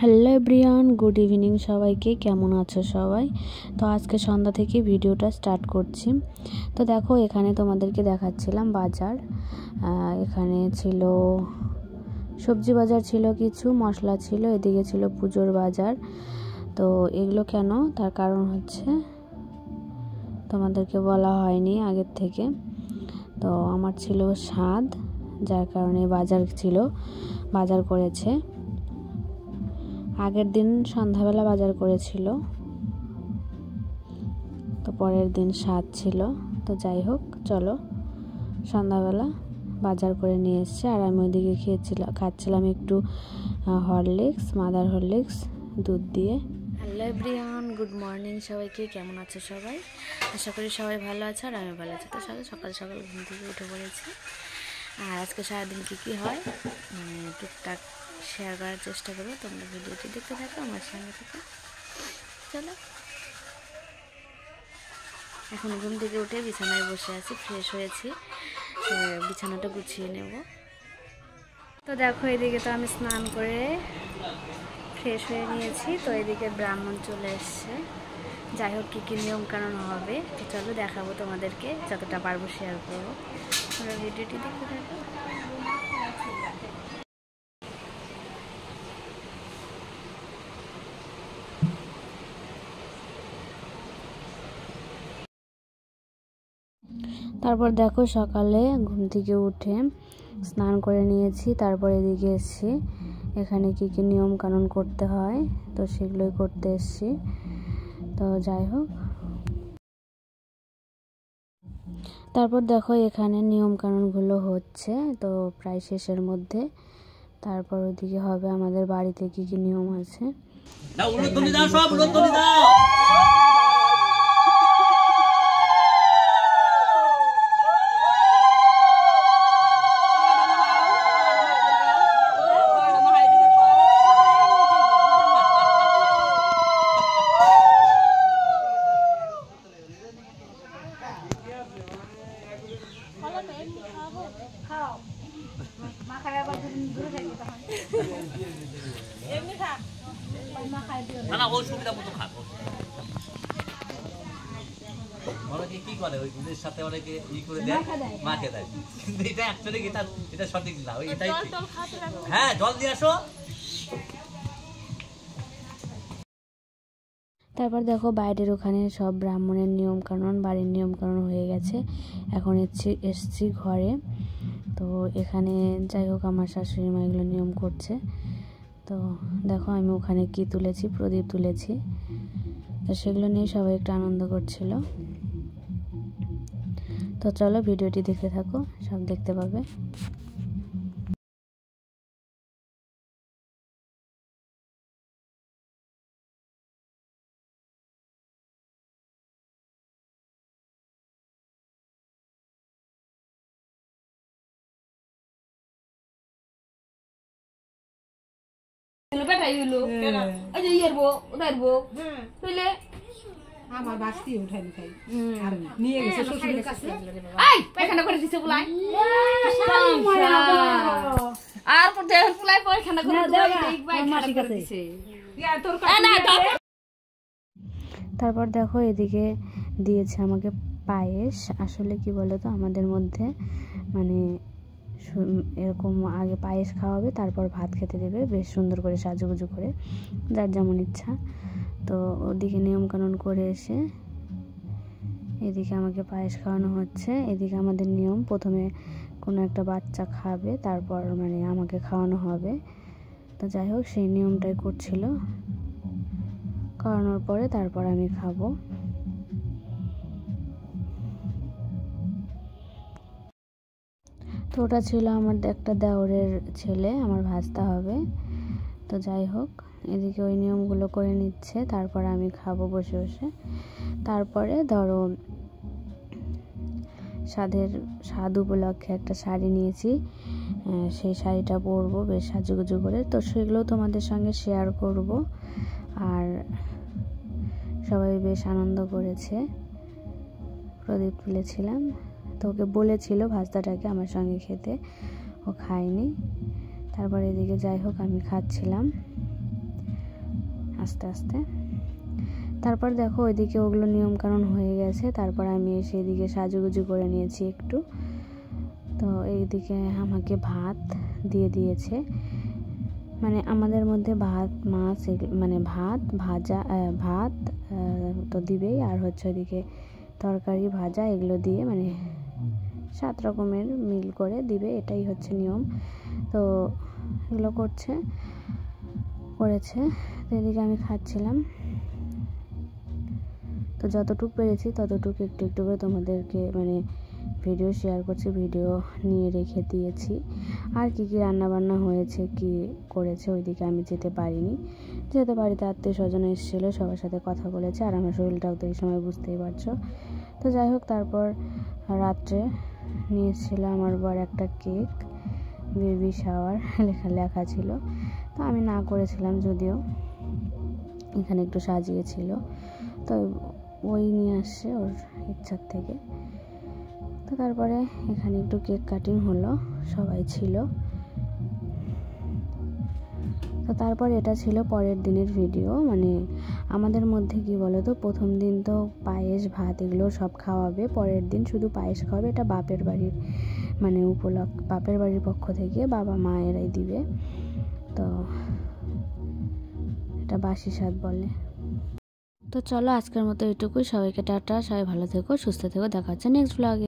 Hello everyone, good evening সবাইকে। কেমন আছো সবাই? তো আজকে সন্ধ্যা থেকে ভিডিওটা স্টার্ট করছি। তো দেখো, এখানে তোমাদেরকে দেখাচ্ছিলাম বাজার। এখানে ছিল সবজি বাজার, ছিল কিছু মশলা ছিল, এদিকে ছিল পুজোর বাজার। তো এগুলো কেন, তার কারণ হচ্ছে তোমাদেরকে বলা হয়নি আগের থেকে। তো আমার ছিল স্বাদ, যার কারণে বাজার করেছে। আগের দিন সন্ধ্যাবেলা বাজার করেছিল, তো পরের দিন স্বাদ ছিল। তো যাই হোক, চলো সন্ধ্যাবেলা বাজার করে নিয়ে এসছে। আর আমি ওইদিকে খাচ্ছিলাম একটু হরলিক্স, মাদার হরলিক্স দুধ দিয়ে। হ্যালো এভরিওয়ান, গুড মর্নিং সবাইকে। কেমন আছো সবাই? আশা করি সবাই ভালো আছে, আর আমি ভালো আছি। তো সকাল সকাল ঘুম থেকে উঠে পড়েছি। আর আজকে সারাদিন কী হয় টুকটাক শেয়ার করার চেষ্টা করবো। তোমরা ভিডিওটি দেখতে থাকো, আমার সঙ্গে থাকো। চলো, এখন ঘুম থেকে উঠে বিছানায় বসে আছি, ফ্রেশ হয়েছি, বিছানাটা গুছিয়ে নেব। তো দেখো, এদিকে তো আমি স্নান করে ফ্রেশ হয়ে নিয়েছি। তো এদিকে ব্রাহ্মণ চলে এসছে। যাই হোক, কী নিয়মকানুন হবে তো চলো দেখাবো তোমাদেরকে, যতটা পারবো শেয়ার করবো। তোমরা ভিডিওটি দেখতে থাকো। তারপর দেখো, সকালে ঘুম থেকে উঠে স্নান করে নিয়েছি। তারপর এদিকে এসেছি, এখানে কী নিয়ম কানুন করতে হয় তো সেগুলোই করতে এসেছি। তো যাই হোক, তারপর দেখো এখানে নিয়ম কানুনগুলো হচ্ছে, তো প্রায় শেষের মধ্যে। তারপর ওইদিকে হবে আমাদের বাড়িতে কী নিয়ম আছে। অনেকে কি করে ওই দুধের সাথে অনেকে করে দেয়, মাকে দেয়, কিন্তু এটা অ্যাকচুয়ালি এটা সঠিক না। এটাই হ্যাঁ, জল দিয়ে আসো। তারপর দেখো, বাইরের ওখানে সব ব্রাহ্মণের নিয়ম কানুন, বাড়ির নিয়ম কানুন হয়ে গেছে। এখন এসছি ঘরে। তো এখানে যাই হোক, আমার শাশুড়ি মা এগুলো নিয়ম করছে। তো দেখো, আমি ওখানে কি তুলেছি, প্রদীপ তুলেছি। তো সেগুলো নিয়ে সবাই একটু আনন্দ করছিল। তো চলো ভিডিওটি দেখতে থাকো, সব দেখতে পাবে। আমার বাস্তি উঠাই খাই আর নিয়ে গেছে শ্বশুরের কাছে। পায়খানা করে দিছে বুলাই আর পুলাই পায়খানা করে দিছে। তারপর দেখো, এদিকে দিয়েছে আমাকে পায়েস। আসলে কি বলো তো, আমাদের মধ্যে মানে এরকম আগে পায়েস খাওয়াবে, তারপর ভাত খেতে দেবে, বেশ সুন্দর করে সাজুগুজু করে, যার যেমন ইচ্ছা। তো ওদিকে নিয়মকানুন করে এসে এদিকে আমাকে পায়েস খাওয়ানো হচ্ছে। এদিকে আমাদের নিয়ম, প্রথমে কোনো একটা বাচ্চা খাবে, তারপর মানে আমাকে খাওয়ানো হবে। তো যাই হোক, সেই নিয়মটাই করছিল। খাওয়ানোর পরে তারপর আমি খাবো। তো ওটা ছিল আমার একটা দেওরের ছেলে, আমার ভাস্তা হবে। তো যাই হোক, এদিকে ওই নিয়মগুলো করে নিচ্ছে, তারপর আমি খাবো বসে বসে। তারপরে ধরো, স্বাদ উপলক্ষে একটা শাড়ি নিয়েছি, সেই শাড়িটা পরবো বেশ সাজুগুজু করে। তো সেগুলো তোমাদের সঙ্গে শেয়ার করব। আর সবাই বেশ আনন্দ করেছে। প্রদীপ তুলেছিলাম, তো ওকে বলেছিল ভাস্তাটাকে আমার সঙ্গে খেতে, ও খায়নি। তারপর এদিকে যাই হোক, আমি খাচ্ছিলাম। আস্তে আস্তে। তারপর দেখো ওইদিকে ওগুলো নিয়মকানুন হয়ে গেছে, তারপর আমি এসে এদিকে সাজুগুজু করে নিয়েছি একটু। তো এইদিকে আমাকে ভাত দিয়ে দিয়েছে, মানে আমাদের মধ্যে ভাত মাছ মানে ভাত ভাজা ভাত তো দিবেই, আর হচ্ছে ওইদিকে তরকারি ভাজা এগুলো দিয়ে মানে 7 রকমের মিল করে দিবে, এটাই হচ্ছে নিয়ম। তো এগুলো করেছে। তো এদিকে আমি খাচ্ছিলাম। তো যতটুকু পেরেছি ততটুকু একটু একটু করে তোমাদেরকে মানে ভিডিও শেয়ার করছি, ভিডিও নিয়ে রেখে দিয়েছি। আর কি কি রান্নাবান্না হয়েছে, কি করেছে ওইদিকে আমি যেতে পারিনি, যেতে বাড়িতে আত্মীয় স্বজন এসেছিলো, সবার সাথে কথা বলেছে। আর আমার শরীরটাও তো এই সময় বুঝতেই পারছো। তো যাই হোক, তারপর রাত্রে নিয়েছিল আমার বর একটা কেক, বেবি শাওয়ার লেখা ছিল। তো আমি না করেছিলাম, যদিও এখানে একটু সাজিয়েছিল, তো ওই নিয়ে আসছে ওর ইচ্ছার থেকে। তো তারপরে এখানে একটু কেক কাটিং হলো, সবাই ছিল। তো তারপর এটা ছিল পরের দিনের ভিডিও। মানে আমাদের মধ্যে কি বলো তো, প্রথম দিন তো পায়েস ভাত এগুলো সব খাওয়াবে, পরের দিন শুধু পায়েস খাওয়াবে। এটা বাপের বাড়ির মানে বাপের বাড়ির পক্ষ থেকে বাবা মা এরাই দিবে। তো এটা বাসি সাধ বলে। তো চলো আজকের মতো এটুকুই, সবাইকে টাটা, সবাই ভালো থেকো, সুস্থ থেকো, দেখা হচ্ছে নেক্সট ব্লগে।